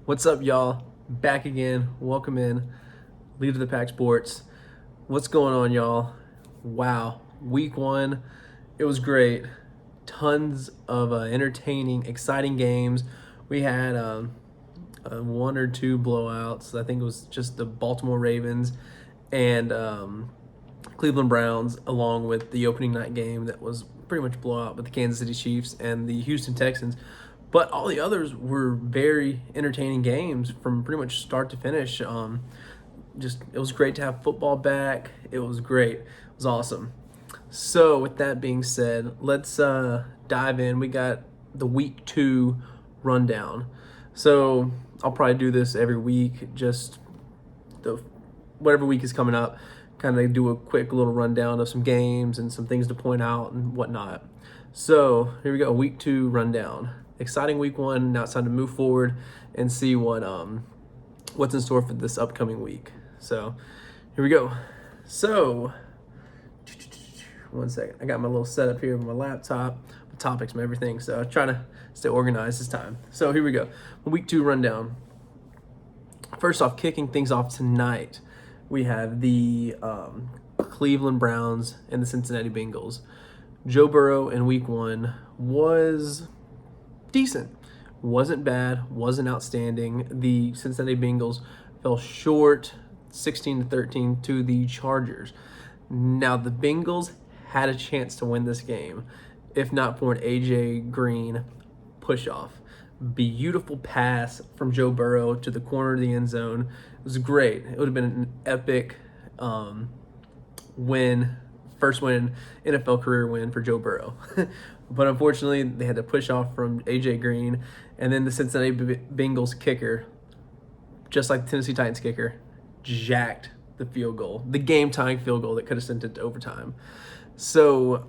What's up, y'all? Back again. Welcome in. Lead to the Pack Sports. What's going on, y'all? Wow. Week one, it was great. Tons of entertaining, exciting games. We had one or two blowouts. I think it was just the Baltimore Ravens and Cleveland Browns, along with the opening night game that was pretty much blowout with the Kansas City Chiefs and the Houston Texans. But all the others were very entertaining games from pretty much start to finish. Just it was great to have football back. It was great. It was awesome. So with that being said, let's dive in. We got the week 2 rundown. So I'll probably do this every week. Just whatever week is coming up, kind of do a quick little rundown of some games and some things to point out and whatnot. So here we go, week 2 rundown. Exciting week 1. Now it's time to move forward and see what's in store for this upcoming week. So here we go. So one second, I got my little setup here with my laptop, my topics, my everything. So I'm trying to stay organized this time. So here we go, week 2 rundown. First off, kicking things off tonight, we have the Cleveland Browns and the Cincinnati Bengals. Joe Burrow in week 1 was decent. Wasn't bad, wasn't outstanding. The Cincinnati Bengals fell short 16-13 to the Chargers. Now the Bengals had a chance to win this game if not for an AJ Green push-off. Beautiful pass from Joe Burrow to the corner of the end zone. It was great. It would have been an epic first NFL career win for Joe Burrow. But unfortunately, they had to push off from AJ Green, and then the Cincinnati Bengals kicker, just like the Tennessee Titans kicker, jacked the field goal, the game-tying field goal that could have sent it to overtime. So,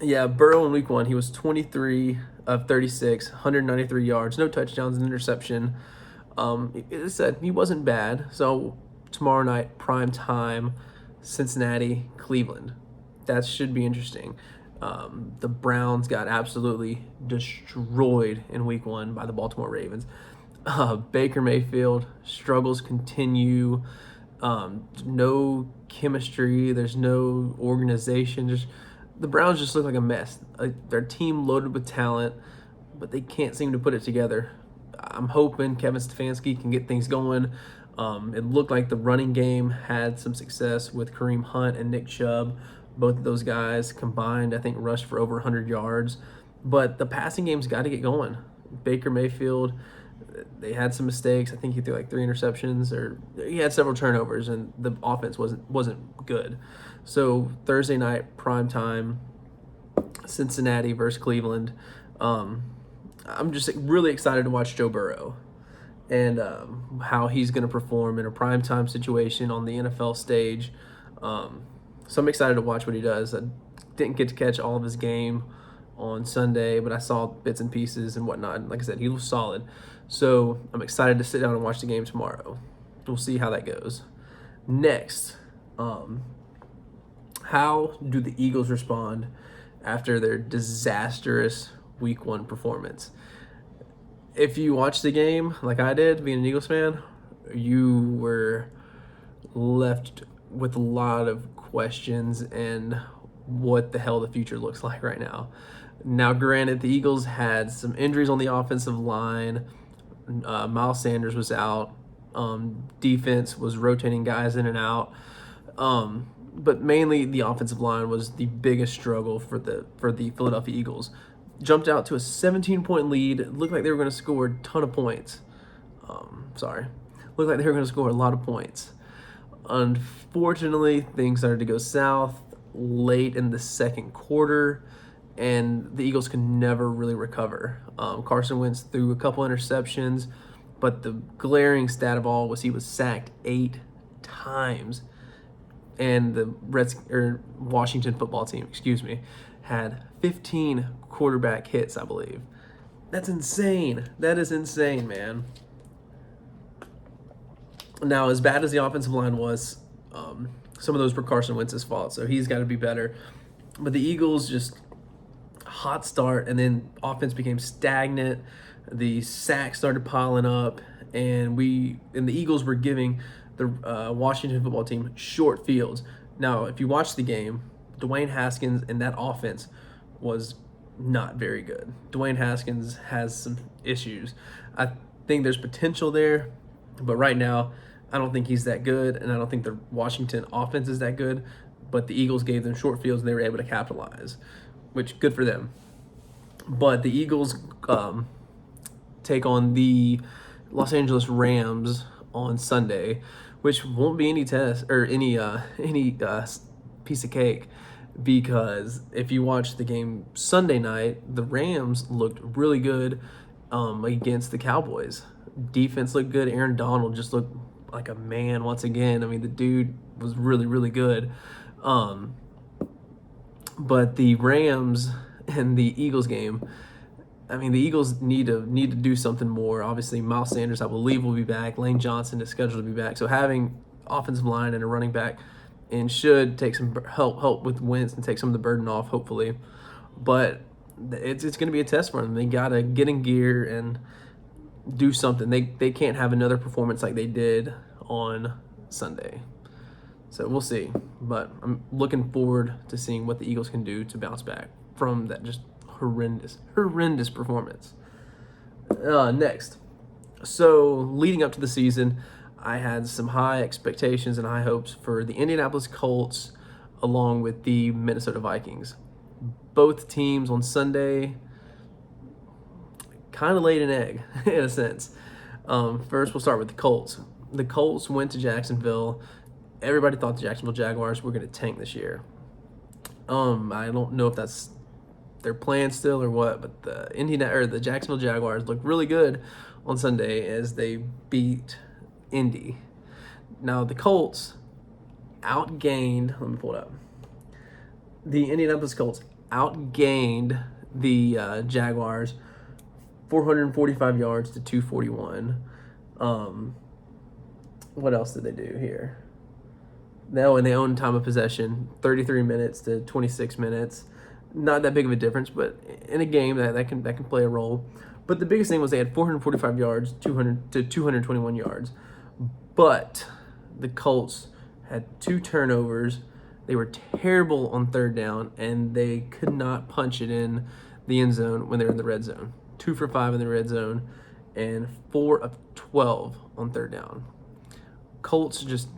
yeah, Burrow in week 1, he was 23 of 36, 193 yards, no touchdowns, an interception. It said he wasn't bad. So tomorrow night, prime time, Cincinnati, Cleveland. That should be interesting. The Browns got absolutely destroyed in week 1 by the Baltimore Ravens. Baker Mayfield, struggles continue. No chemistry. There's no organization. The Browns just look like a mess. Their team loaded with talent, but they can't seem to put it together. I'm hoping Kevin Stefanski can get things going. It looked like the running game had some success with Kareem Hunt and Nick Chubb. Both of those guys combined, I think, rushed for over 100 yards. But the passing game's got to get going. Baker Mayfield, they had some mistakes. I think he threw like 3 interceptions, or he had several turnovers, and the offense wasn't good. So Thursday night, prime time, Cincinnati versus Cleveland. I'm just really excited to watch Joe Burrow and how he's going to perform in a primetime situation on the NFL stage. So I'm excited to watch what he does. I didn't get to catch all of his game on Sunday, but I saw bits and pieces and whatnot. And like I said, he was solid. So I'm excited to sit down and watch the game tomorrow. We'll see how that goes. Next, how do the Eagles respond after their disastrous week 1 performance? If you watched the game like I did, being an Eagles fan, you were left with a lot of questions and what the hell the future looks like right now. Now, granted, the Eagles had some injuries on the offensive line. Miles Sanders was out. Defense was rotating guys in and out. But mainly the offensive line was the biggest struggle for the Philadelphia Eagles. Jumped out to a 17-point lead. It looked like they were going to score a ton of points. Looked like they were going to score a lot of points. Unfortunately, things started to go south late in the second quarter, and the Eagles could never really recover. Carson Wentz threw a couple interceptions, but the glaring stat of all was he was sacked 8 times. And the Washington football team, had 15 quarterback hits, I believe. That's insane. That is insane, man. Now, as bad as the offensive line was, some of those were Carson Wentz's fault, so he's got to be better. But the Eagles just hot start, and then offense became stagnant. the sacks started piling up, and the Eagles were giving the Washington football team short fields. Now, if you watch the game, Dwayne Haskins and that offense was not very good. Dwayne Haskins has some issues. I think there's potential there, but right now, I don't think he's that good, and I don't think the Washington offense is that good. But the Eagles gave them short fields, and they were able to capitalize, which good for them. But the Eagles take on the Los Angeles Rams on Sunday, which won't be any test or any piece of cake, because if you watch the game Sunday night, the Rams looked really good against the Cowboys. Defense looked good. Aaron Donald just looked like a man once again. I mean, the dude was really, really good. But the Rams and the Eagles game, I mean, the Eagles need to do something more. Obviously, Miles Sanders, I believe, will be back. Lane Johnson is scheduled to be back. So having offensive line and a running back and should take some help with Wentz and take some of the burden off, hopefully. But it's going to be a test for them. They got to get in gear and do something. They can't have another performance like they did on Sunday. So we'll see. But I'm looking forward to seeing what the Eagles can do to bounce back from that just horrendous performance. Next. So leading up to the season, I had some high expectations and high hopes for the Indianapolis Colts along with the Minnesota Vikings. Both teams on Sunday kind of laid an egg, in a sense. First, we'll start with the Colts. The Colts went to Jacksonville. Everybody thought the Jacksonville Jaguars were going to tank this year. I don't know if that's their plan still or what, but the Jacksonville Jaguars looked really good on Sunday as they beat Indy. Now, the Colts outgained, let me pull it up. The Indianapolis Colts outgained the Jaguars 445 yards to 241. What else did they do here? Now, in their own time of possession, 33 minutes to 26 minutes. Not that big of a difference, but in a game that can play a role. But the biggest thing was they had 445 yards, 200 to 221 yards. But the Colts had 2 turnovers. They were terrible on third down, and they could not punch it in the end zone when they were in the red zone. 2 for 5 in the red zone, and 4 of 12 on third down. Colts just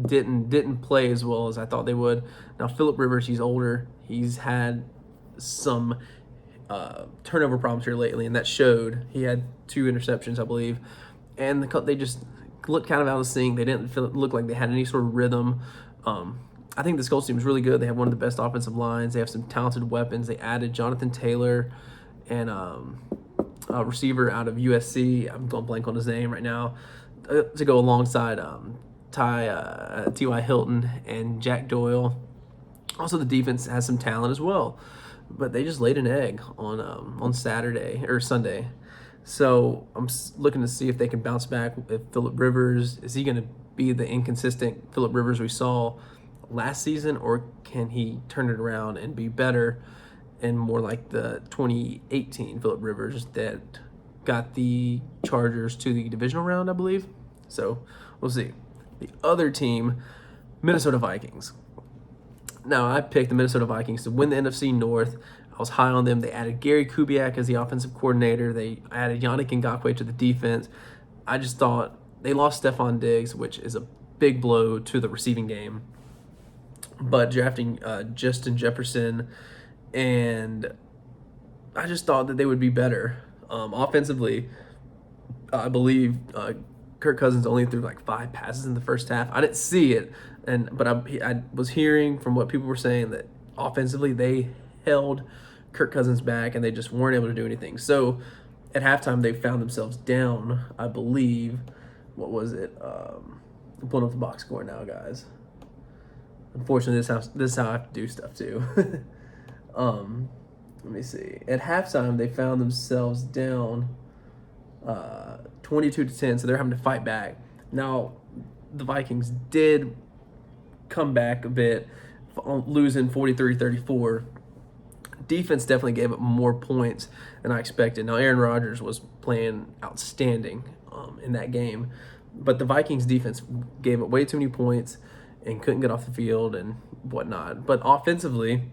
didn't play as well as I thought they would. Now, Phillip Rivers, he's older. He's had some turnover problems here lately, and that showed. He had 2 interceptions, I believe, and they just looked kind of out of sync. They didn't look like they had any sort of rhythm. I think this Colts team is really good. They have one of the best offensive lines. They have some talented weapons. They added Jonathan Taylor and a receiver out of USC. I'm going blank on his name right now, to go alongside T.Y. Hilton and Jack Doyle. Also, the defense has some talent as well, but they just laid an egg on Saturday or Sunday. So I'm looking to see if they can bounce back. If Phillip Rivers, is he going to be the inconsistent Phillip Rivers we saw last season, or can he turn it around and be better and more like the 2018 Phillip Rivers that got the Chargers to the divisional round, I believe? So we'll see. The other team, Minnesota Vikings. Now, I picked the Minnesota Vikings to win the NFC North. I was high on them. They added Gary Kubiak as the offensive coordinator. They added Yannick Ngakoue to the defense. I just thought they lost Stephon Diggs, which is a big blow to the receiving game. But drafting Justin Jefferson, and I just thought that they would be better. Offensively, I believe Kirk Cousins only threw like 5 passes in the first half. I didn't see it, but I was hearing from what people were saying that offensively they held Kirk Cousins back and they just weren't able to do anything. So at halftime they found themselves down, I believe. What was it? I'm pulling up the box score now, guys. Unfortunately, this is how I have to do stuff too. Let me see. At halftime, they found themselves down 22-10, so they're having to fight back. Now, the Vikings did come back a bit, losing 43-34 Defense definitely gave up more points than I expected. Now, Aaron Rodgers was playing outstanding in that game, but the Vikings defense gave up way too many points and couldn't get off the field and whatnot. But offensively,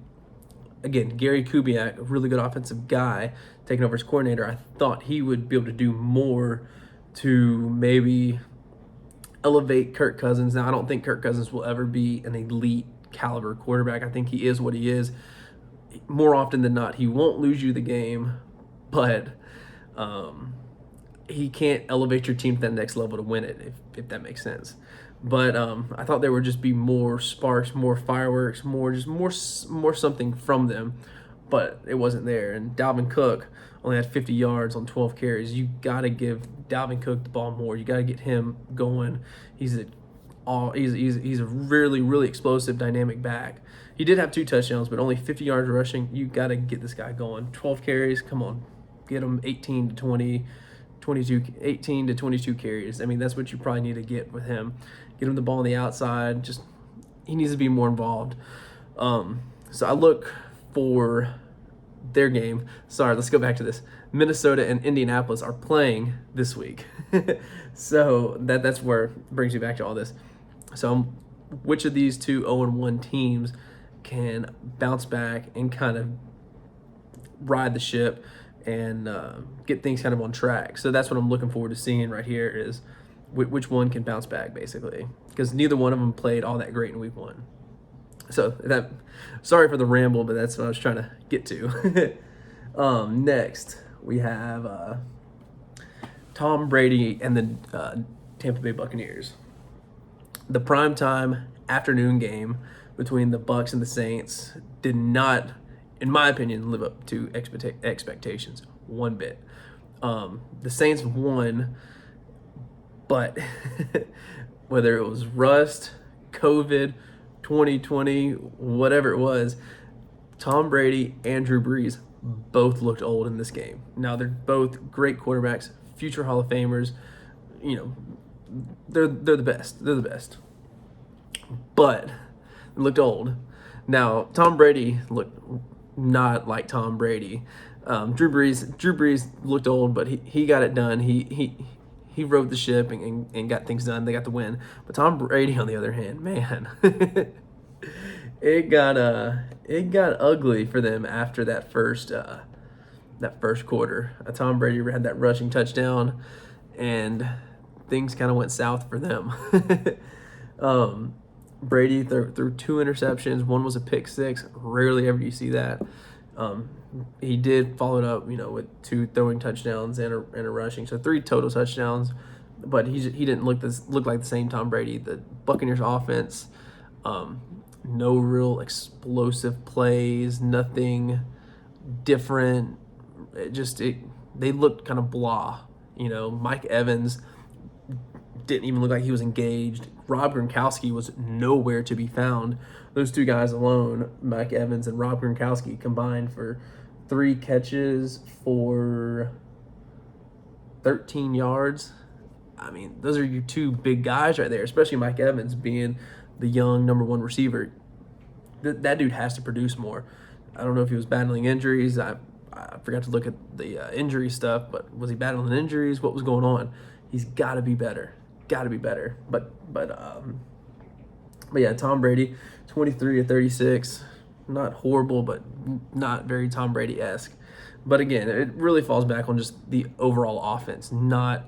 again, Gary Kubiak, a really good offensive guy, taking over as coordinator, I thought he would be able to do more to maybe elevate Kirk Cousins. Now, I don't think Kirk Cousins will ever be an elite caliber quarterback. I think he is what he is. More often than not, he won't lose you the game, but he can't elevate your team to that next level to win it, if that makes sense. But I thought there would just be more sparks, more fireworks, more something from them, but it wasn't there. And Dalvin Cook only had 50 yards on 12 carries. You got to give Dalvin Cook the ball more. You got to get him going. He's a really, really explosive, dynamic back. He did have 2 touchdowns, but only 50 yards rushing. You got to get this guy going. 12 carries, come on. Get him 18 to 22 carries. I mean, that's what you probably need to get with him. Get him the ball on the outside. Just, he needs to be more involved. So I look for their game. Sorry, let's go back to this. Minnesota and Indianapolis are playing this week. So that's where it brings me back to all this. So which of these two 0-1 teams can bounce back and kind of ride the ship and get things kind of on track? So that's what I'm looking forward to seeing right here, is which one can bounce back, basically, because neither one of them played all that great in week 1. So sorry for the ramble, but that's what I was trying to get to. Next, we have Tom Brady and the Tampa Bay Buccaneers. The primetime afternoon game between the Bucs and the Saints did not, in my opinion, live up to expectations one bit. The Saints won, but whether it was rust, COVID, 2020, whatever it was, Tom Brady and Drew Brees both looked old in this game. Now, they're both great quarterbacks, future Hall of Famers. You know, they're the best. They're the best. But they looked old. Now, Tom Brady looked not like Tom Brady. Drew Brees looked old, but he got it done. He rode the ship and got things done. They got the win. But Tom Brady, on the other hand, man, it got ugly for them after that first quarter. Tom Brady had that rushing touchdown, and things kind of went south for them. Brady threw 2 interceptions. One was a pick six. Rarely ever do you see that. He did follow it up, with 2 throwing touchdowns and a rushing, so 3 total touchdowns. But he didn't look like the same Tom Brady. The Buccaneers offense, no real explosive plays, nothing different. They looked kind of blah. Mike Evans didn't even look like he was engaged. Rob Gronkowski was nowhere to be found. Those 2 guys alone, Mike Evans and Rob Gronkowski, combined for 3 catches for 13 yards. I mean, those are your 2 big guys right there, especially Mike Evans being the young number 1 receiver. That dude has to produce more. I don't know if he was battling injuries. I forgot to look at the injury stuff, but was he battling injuries? What was going on? He's got to be better. But yeah, Tom Brady, 23 of 36, not horrible, but not very Tom Brady-esque. But again, it really falls back on just the overall offense, not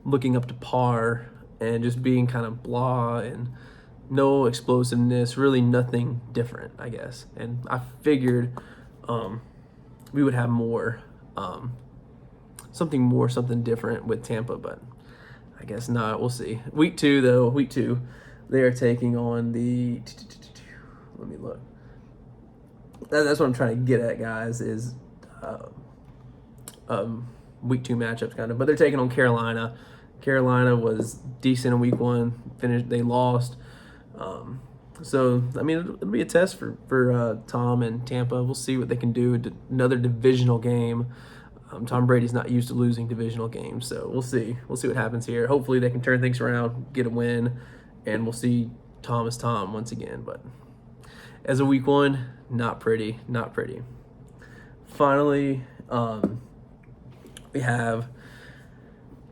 looking up to par and just being kind of blah and no explosiveness, really nothing different, I guess. And I figured we would have more, something different with Tampa, but I guess not. We'll see. Week 2, they are taking on the, let me look. That's what I'm trying to get at, guys, is week 2 matchups kind of. But they're taking on Carolina. Carolina was decent in week 1. They lost. So, I mean, it'll be a test for Tom and Tampa. We'll see what they can do. Another divisional game. Tom Brady's not used to losing divisional games, so we'll see. We'll see what happens here. Hopefully they can turn things around, get a win, and we'll see Tom as Tom once again. But as a week 1, not pretty. finally, we have,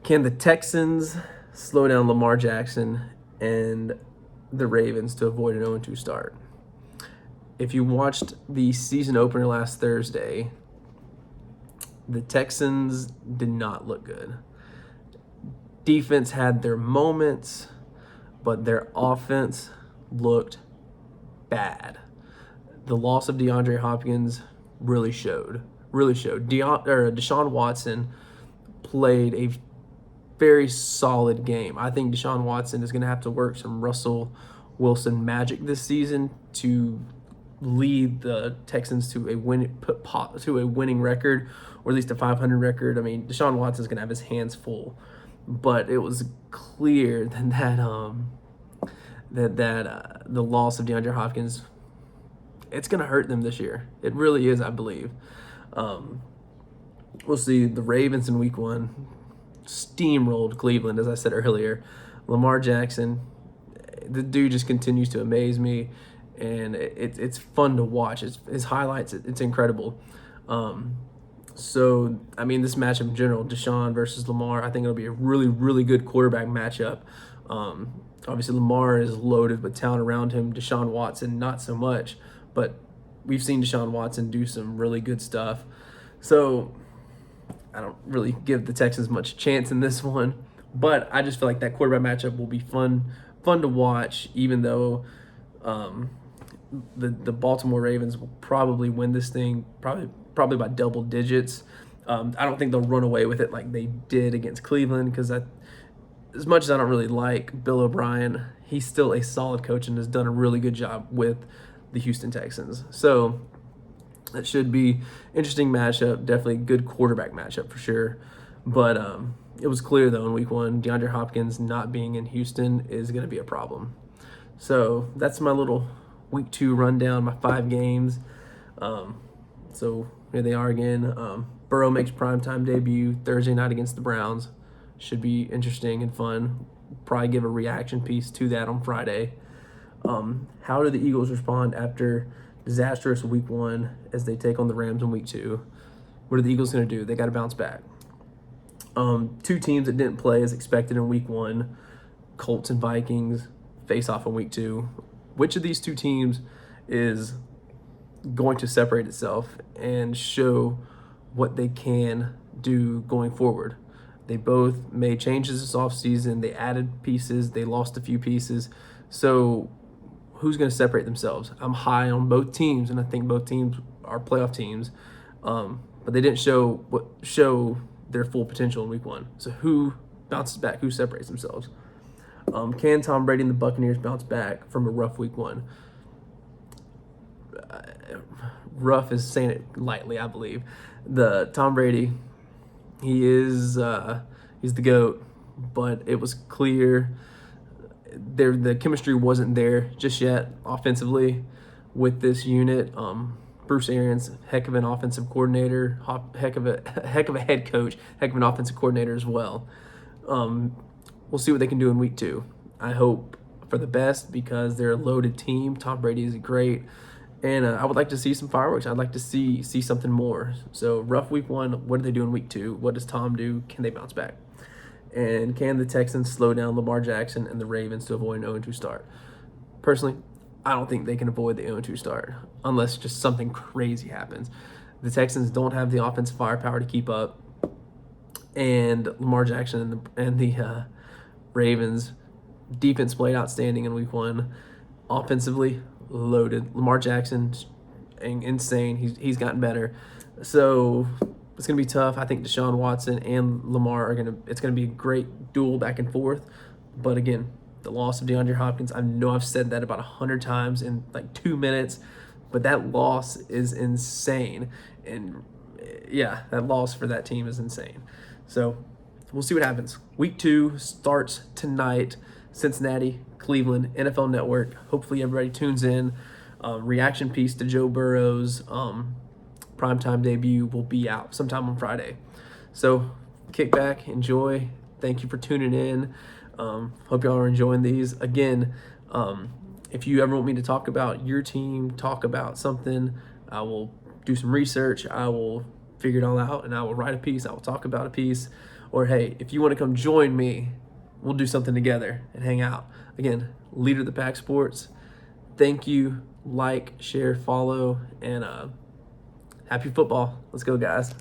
can the Texans slow down Lamar Jackson and the Ravens to avoid an 0-2 start? If you watched the season opener last Thursday, the Texans did not look good. Defense had their moments, but their offense looked bad. The loss of DeAndre Hopkins really showed. Deshaun Watson played a very solid game. I think Deshaun Watson is going to have to work some Russell Wilson magic this season to lead the Texans to a winning record, or at least a 500 record. I mean, Deshaun Watson's going to have his hands full, but it was clear that the loss of DeAndre Hopkins, it's going to hurt them this year. It really is, I believe. We'll see. The Ravens in week 1 steamrolled Cleveland, as I said earlier. Lamar Jackson, the dude just continues to amaze me, and it's fun to watch. His highlights, it's incredible. So, I mean, this matchup in general, Deshaun versus Lamar, I think it'll be a really, really good quarterback matchup. Obviously, Lamar is loaded with talent around him. Deshaun Watson, not so much, but we've seen Deshaun Watson do some really good stuff. So, I don't really give the Texans much chance in this one, but I just feel like that quarterback matchup will be fun to watch, even though the Baltimore Ravens will probably win this thing, probably by double digits. I don't think they'll run away with it like they did against Cleveland, because as much as I don't really like Bill O'Brien, he's still a solid coach and has done a really good job with the Houston Texans. So that should be interesting matchup, definitely good quarterback matchup for sure. But it was clear, though, in week 1, DeAndre Hopkins not being in Houston is going to be a problem. So that's my little week 2 rundown, my 5 games. So here they are again. Burrow makes primetime debut Thursday night against the Browns. Should be interesting and fun. Probably give a reaction piece to that on Friday. How do the Eagles respond after disastrous week 1 as they take on the Rams in week 2? What are the Eagles going to do? They got to bounce back. 2 teams that didn't play as expected in week 1, Colts and Vikings, face off in week 2. Which of these 2 teams is going to separate itself and show what they can do going forward? They both made changes this offseason. They added pieces. They lost a few pieces. So who's going to separate themselves? I'm high on both teams, and I think both teams are playoff teams. But they didn't show their full potential in week 1. So who bounces back? Who separates themselves? Can Tom Brady and the Buccaneers bounce back from a rough week 1? Rough is saying it lightly, I believe. The Tom Brady, he's the GOAT, but it was clear the chemistry wasn't there just yet offensively with this unit. Bruce Arians, heck of an offensive coordinator, heck of a head coach, heck of an offensive coordinator as well. We'll see what they can do in week 2. I hope for the best, because they're a loaded team. Tom Brady is great, and I would like to see some fireworks. I'd like to see something more. So rough week 1. What do they do in week 2? What does Tom do? Can they bounce back? And can the Texans slow down Lamar Jackson and the Ravens to avoid an 0-2 start? Personally, I don't think they can avoid the 0-2 start unless just something crazy happens. The Texans don't have the offensive firepower to keep up, and Lamar Jackson and the Ravens defense played outstanding in week 1. Offensively, loaded. Lamar Jackson, insane. He's gotten better. So it's going to be tough. I think Deshaun Watson and Lamar it's going to be a great duel back and forth. But again, the loss of DeAndre Hopkins, I know I've said that about 100 times in like 2 minutes, but that loss is insane. And yeah, that loss for that team is insane. So we'll see what happens. Week 2 starts tonight. Cincinnati, Cleveland, NFL Network. Hopefully everybody tunes in. Reaction piece to Joe Burrow's primetime debut will be out sometime on Friday. So kick back, enjoy. Thank you for tuning in. Hope y'all are enjoying these. Again, if you ever want me to talk about your team, talk about something, I will do some research. I will figure it all out, and I will write a piece. I will talk about a piece. Or, hey, if you want to come join me, we'll do something together and hang out. Again, Leader of the Pack Sports. Thank you. Like, share, follow, and happy football. Let's go, guys.